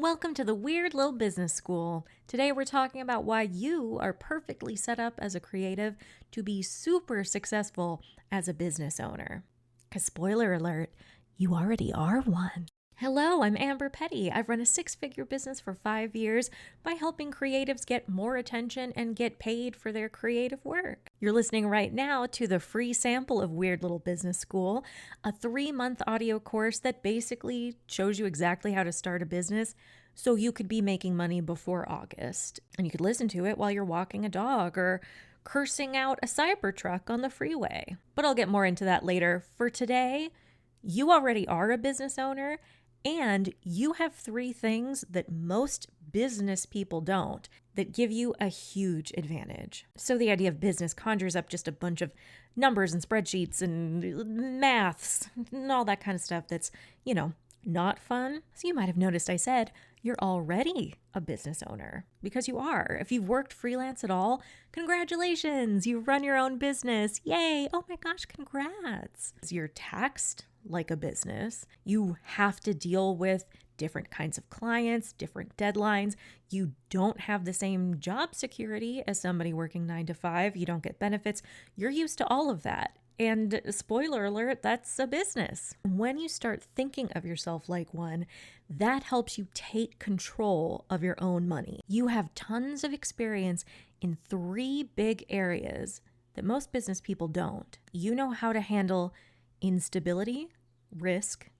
Welcome to the Weird Little Business School. Today we're talking about why you are perfectly set up as a creative to be super successful as a business owner. Because spoiler alert, you already are one. Hello, I'm Amber Petty. I've run a 6-figure business for 5 years by helping creatives get more attention and get paid for their creative work. You're listening right now to the free sample of Weird Little Business School, a 3-month audio course that basically shows you exactly how to start a business so you could be making money before August. And you could listen to it while you're walking a dog or cursing out a Cybertruck on the freeway. But I'll get more into that later. For today, you already are a business owner, and you have 3 things that most business people don't that give you a huge advantage. So the idea of business conjures up just a bunch of numbers and spreadsheets and maths and all that kind of stuff that's, not fun. So you might have noticed I said you're already a business owner because you are. If you've worked freelance at all, congratulations, you run your own business. Yay. Oh my gosh, congrats. You're taxed like a business. You have to deal with different kinds of clients, different deadlines. You don't have the same job security as somebody working 9 to 5. You don't get benefits. You're used to all of that. And spoiler alert, that's a business. When you start thinking of yourself like one, that helps you take control of your own money. You have tons of experience in 3 big areas that most business people don't. You know how to handle instability, risk,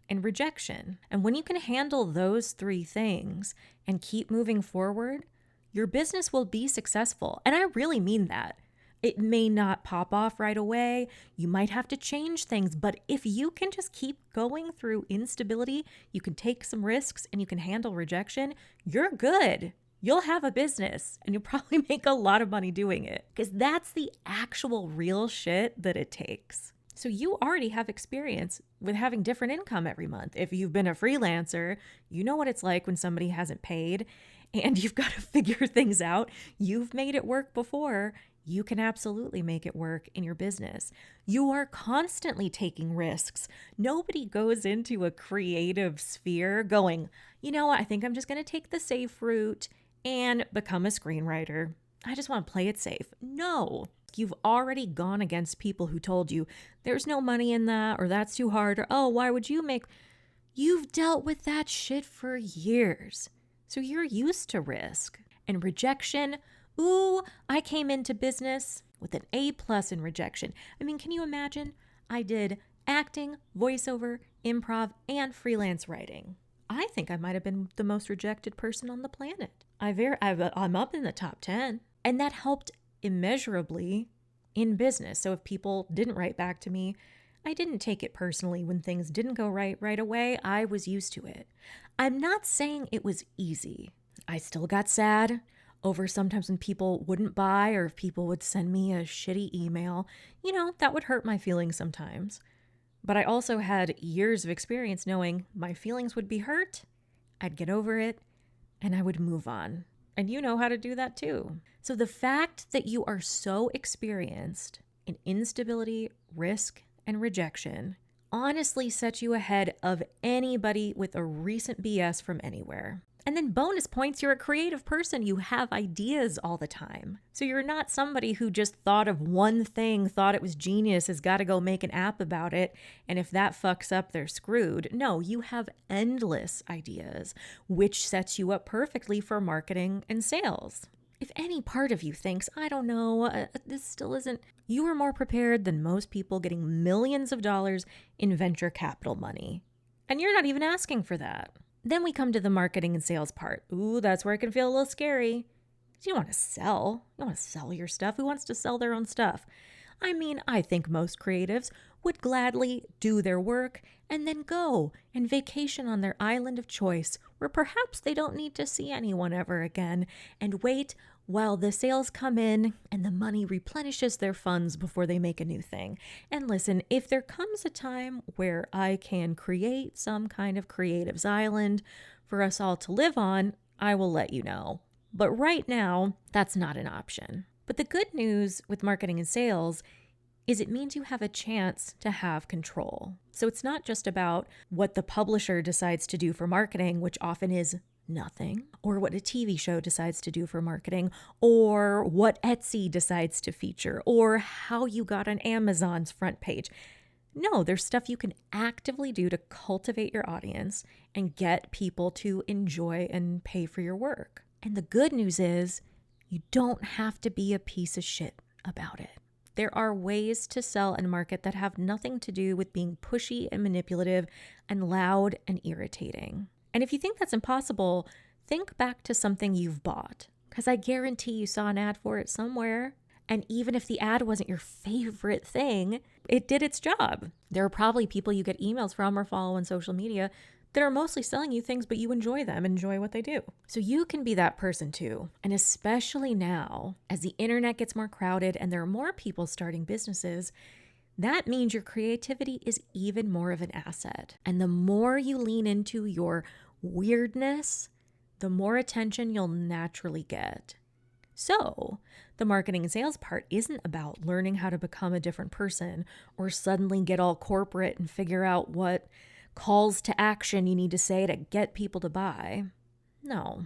and rejection. And when you can handle those 3 things and keep moving forward, your business will be successful. And I really mean that. It may not pop off right away. You might have to change things, but if you can just keep going through instability, you can take some risks and you can handle rejection, you're good. You'll have a business and you'll probably make a lot of money doing it because that's the actual real shit that it takes. So you already have experience with having different income every month. If you've been a freelancer, you know what it's like when somebody hasn't paid and you've got to figure things out. You've made it work before. You can absolutely make it work in your business. You are constantly taking risks. Nobody goes into a creative sphere going, I think I'm just going to take the safe route and become a screenwriter. I just want to play it safe. No. You've already gone against people who told you there's no money in that, or that's too hard, or why would you make... You've dealt with that shit for years. So you're used to risk. And rejection, I came into business with an A+ in rejection. I mean, can you imagine? I did acting, voiceover, improv, and freelance writing. I think I might have been the most rejected person on the planet. I'm up in the top 10. And that helped immeasurably in business. So if people didn't write back to me, I didn't take it personally when things didn't go right away. I was used to it. I'm not saying it was easy. I still got sad over sometimes when people wouldn't buy or if people would send me a shitty email. That would hurt my feelings sometimes. But I also had years of experience knowing my feelings would be hurt, I'd get over it, and I would move on. And you know how to do that too. So the fact that you are so experienced in instability, risk, and rejection honestly sets you ahead of anybody with a recent BS from anywhere. And then bonus points, you're a creative person. You have ideas all the time. So you're not somebody who just thought of one thing, thought it was genius, has got to go make an app about it. And if that fucks up, they're screwed. No, you have endless ideas, which sets you up perfectly for marketing and sales. If any part of you thinks, I don't know, this still isn't, you are more prepared than most people getting millions of dollars in venture capital money. And you're not even asking for that. Then we come to the marketing and sales part. That's where it can feel a little scary. You don't want to sell. You don't want to sell your stuff. Who wants to sell their own stuff? I mean, I think most creatives would gladly do their work and then go and vacation on their island of choice where perhaps they don't need to see anyone ever again and wait while the sales come in and the money replenishes their funds before they make a new thing. And listen, if there comes a time where I can create some kind of creative's island for us all to live on, I will let you know. But right now, that's not an option. But the good news with marketing and sales is it means you have a chance to have control. So it's not just about what the publisher decides to do for marketing, which often is Nothing. Or what a TV show decides to do for marketing, or what Etsy decides to feature, or how you got on Amazon's front page. No, there's stuff you can actively do to cultivate your audience and get people to enjoy and pay for your work. And the good news is you don't have to be a piece of shit about it. There are ways to sell and market that have nothing to do with being pushy and manipulative and loud and irritating. And if you think that's impossible, think back to something you've bought, because I guarantee you saw an ad for it somewhere. And even if the ad wasn't your favorite thing, it did its job. There are probably people you get emails from or follow on social media that are mostly selling you things, but you enjoy them, enjoy what they do. So you can be that person too. And especially now, as the internet gets more crowded and there are more people starting businesses, that means your creativity is even more of an asset. And the more you lean into your weirdness, the more attention you'll naturally get. So, the marketing and sales part isn't about learning how to become a different person or suddenly get all corporate and figure out what calls to action you need to say to get people to buy. No.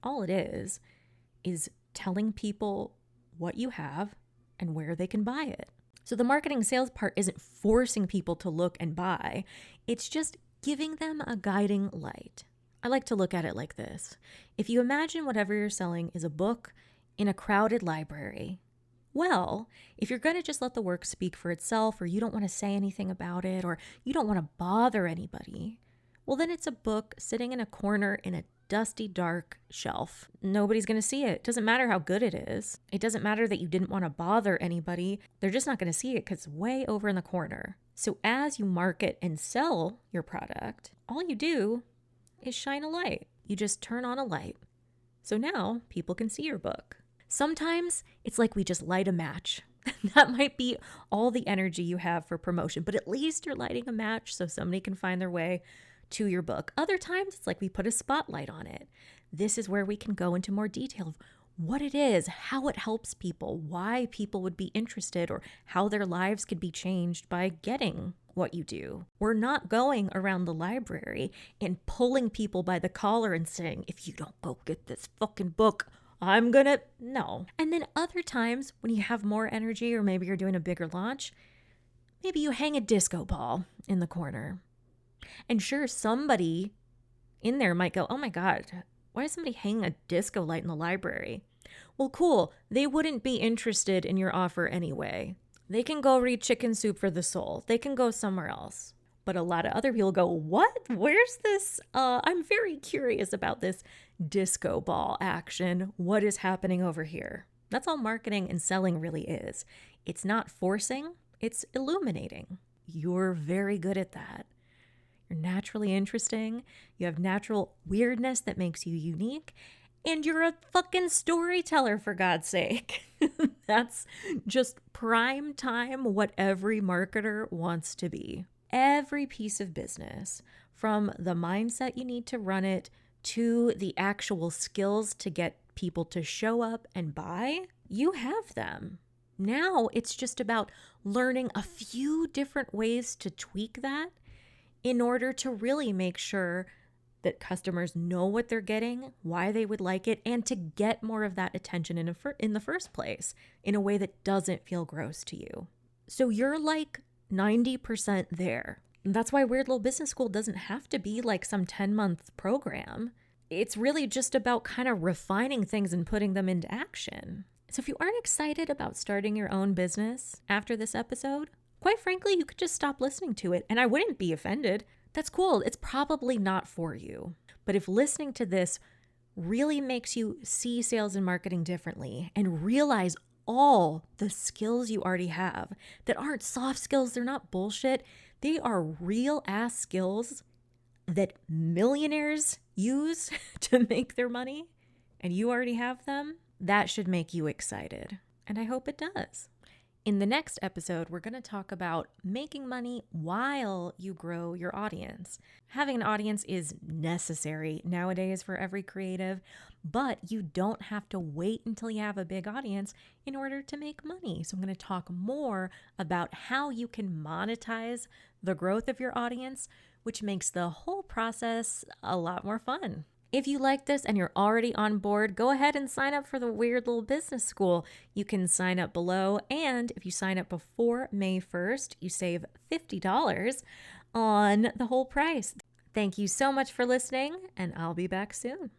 All it is telling people what you have and where they can buy it. So the marketing and sales part isn't forcing people to look and buy. It's just giving them a guiding light. I like to look at it like this. If you imagine whatever you're selling is a book in a crowded library, well, if you're going to just let the work speak for itself, or you don't want to say anything about it, or you don't want to bother anybody, well, then it's a book sitting in a corner in a dusty, dark shelf. Nobody's going to see it. It doesn't matter how good it is. It doesn't matter that you didn't want to bother anybody. They're just not going to see it because it's way over in the corner. So as you market and sell your product, all you do is shine a light. You just turn on a light. So now people can see your book. Sometimes it's like we just light a match. That might be all the energy you have for promotion, but at least you're lighting a match so somebody can find their way to your book. Other times it's like we put a spotlight on it. This is where we can go into more detail of what it is, how it helps people, why people would be interested, or how their lives could be changed by getting what you do. We're not going around the library and pulling people by the collar and saying, if you don't go get this fucking book, no. And then other times when you have more energy, or maybe you're doing a bigger launch, maybe you hang a disco ball in the corner. And sure, somebody in there might go, oh my God, why is somebody hanging a disco light in the library? Well, cool. They wouldn't be interested in your offer anyway. They can go read Chicken Soup for the Soul. They can go somewhere else. But a lot of other people go, what? Where's this? I'm very curious about this disco ball action. What is happening over here? That's all marketing and selling really is. It's not forcing, it's illuminating. You're very good at that. You're naturally interesting. You have natural weirdness that makes you unique. And you're a fucking storyteller, for God's sake. That's just prime time what every marketer wants to be. Every piece of business, from the mindset you need to run it to the actual skills to get people to show up and buy, you have them. Now it's just about learning a few different ways to tweak that in order to really make sure that customers know what they're getting, why they would like it, and to get more of that attention in the first place in a way that doesn't feel gross to you. So you're like 90% there. And that's why Weird Little Business School doesn't have to be like some 10-month program. It's really just about kind of refining things and putting them into action. So if you aren't excited about starting your own business after this episode, quite frankly, you could just stop listening to it and I wouldn't be offended. That's cool. It's probably not for you. But if listening to this really makes you see sales and marketing differently and realize all the skills you already have that aren't soft skills, they're not bullshit, they are real ass skills that millionaires use to make their money, and you already have them, that should make you excited. And I hope it does. In the next episode, we're going to talk about making money while you grow your audience. Having an audience is necessary nowadays for every creative, but you don't have to wait until you have a big audience in order to make money. So I'm going to talk more about how you can monetize the growth of your audience, which makes the whole process a lot more fun. If you like this and you're already on board, go ahead and sign up for the Weird Little Business School. You can sign up below, and if you sign up before May 1st, you save $50 on the whole price. Thank you so much for listening, and I'll be back soon.